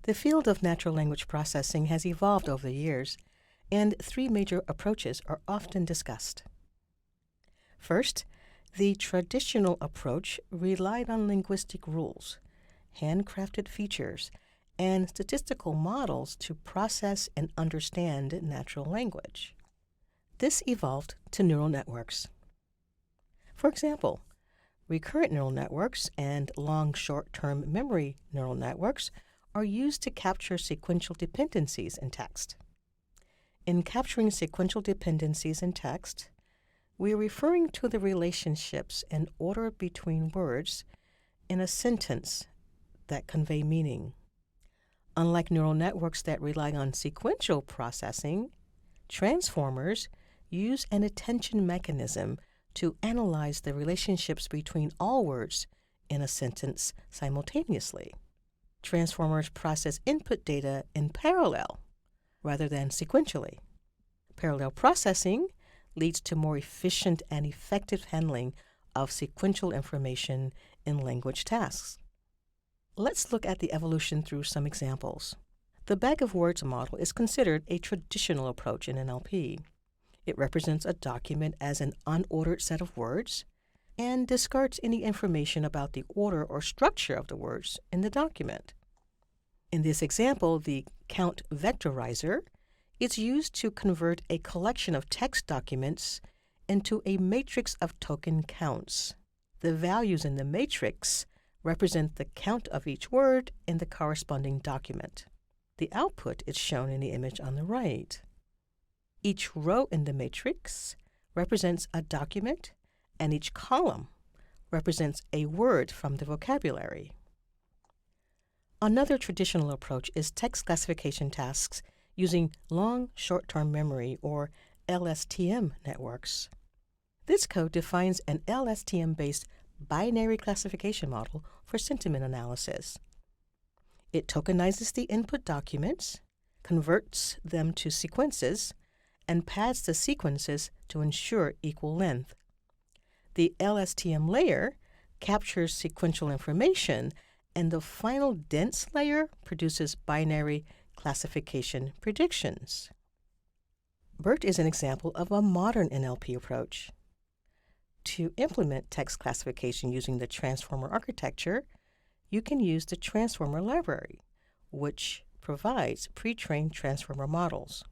The field of natural language processing has evolved over the years, and three major approaches are often discussed. First, the traditional approach relied on linguistic rules, handcrafted features, and statistical models to process and understand natural language. This evolved to neural networks. For example, recurrent neural networks and long short-term memory neural networks are used to capture sequential dependencies in text. In capturing sequential dependencies in text, we are referring to the relationships and order between words in a sentence that convey meaning. Unlike neural networks that rely on sequential processing, transformers use an attention mechanism to analyze the relationships between all words in a sentence simultaneously. Transformers process input data in parallel rather than sequentially. Parallel processing leads to more efficient and effective handling of sequential information in language tasks. Let's look at the evolution through some examples. The bag of words model is considered a traditional approach in NLP. It represents a document as an unordered set of words and discards any information about the order or structure of the words in the document. In this example, the count vectorizer is used to convert a collection of text documents into a matrix of token counts. The values in the matrix represent the count of each word in the corresponding document. The output is shown in the image on the right. Each row in the matrix represents a document, and each column represents a word from the vocabulary. Another traditional approach is text classification tasks using long short-term memory or LSTM networks. This code defines an LSTM-based binary classification model for sentiment analysis. It tokenizes the input documents, converts them to sequences, and pads the sequences to ensure equal length. The LSTM layer captures sequential information, and the final dense layer produces binary classification predictions. BERT is an example of a modern NLP approach. To implement text classification using the transformer architecture, you can use the transformer library, which provides pre-trained transformer models.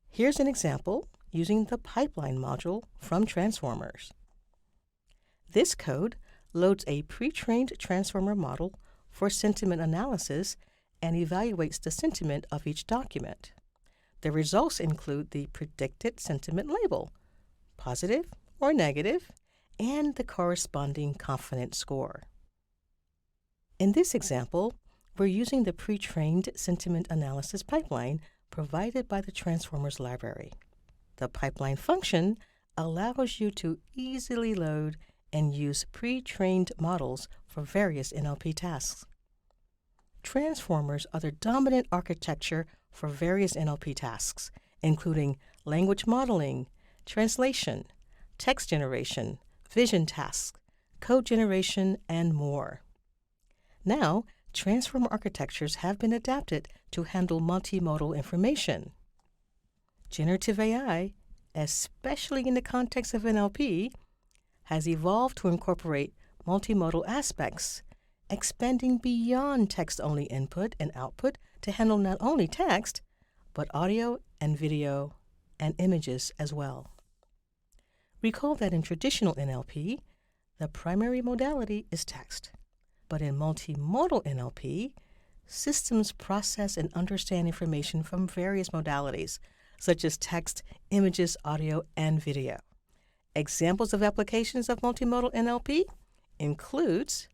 Here's an example using the pipeline module from transformers. This code loads a pre-trained transformer model for sentiment analysis and evaluates the sentiment of each document. The results include the predicted sentiment label, positive or negative, and the corresponding confidence score. In this example, we're using the pre-trained sentiment analysis pipeline provided by the Transformers library. The pipeline function allows you to easily load and use pre-trained models for various NLP tasks. Transformers are the dominant architecture for various NLP tasks, including language modeling, translation, text generation, vision tasks, code generation, and more. Now, transformer architectures have been adapted to handle multimodal information. Generative AI, especially in the context of NLP, has evolved to incorporate multimodal aspects, expanding beyond text-only input and output to handle not only text, but audio and video and images as well. Recall that in traditional NLP, the primary modality is text. But in multimodal NLP, systems process and understand information from various modalities, such as text, images, audio, and video. Examples of applications of multimodal NLP includes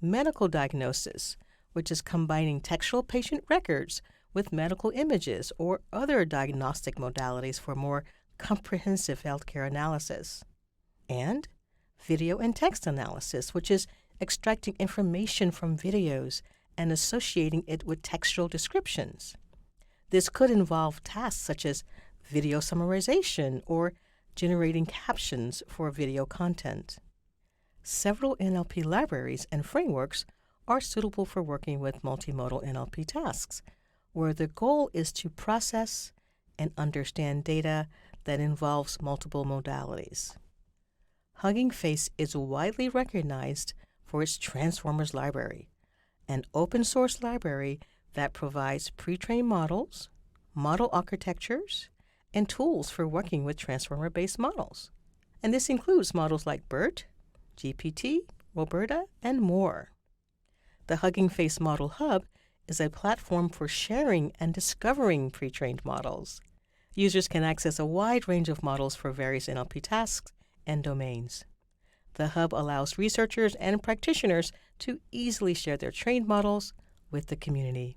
medical diagnosis, which is combining textual patient records with medical images or other diagnostic modalities for more comprehensive healthcare analysis. And video and text analysis, which is extracting information from videos and associating it with textual descriptions. This could involve tasks such as video summarization or generating captions for video content. Several NLP libraries and frameworks are suitable for working with multimodal NLP tasks, where the goal is to process and understand data that involves multiple modalities. Hugging Face is widely recognized for its Transformers library, an open-source library that provides pre-trained models, model architectures, and tools for working with transformer-based models. And this includes models like BERT, GPT, Roberta, and more. The Hugging Face Model Hub is a platform for sharing and discovering pre-trained models. Users can access a wide range of models for various NLP tasks and domains. The Hub allows researchers and practitioners to easily share their trained models with the community.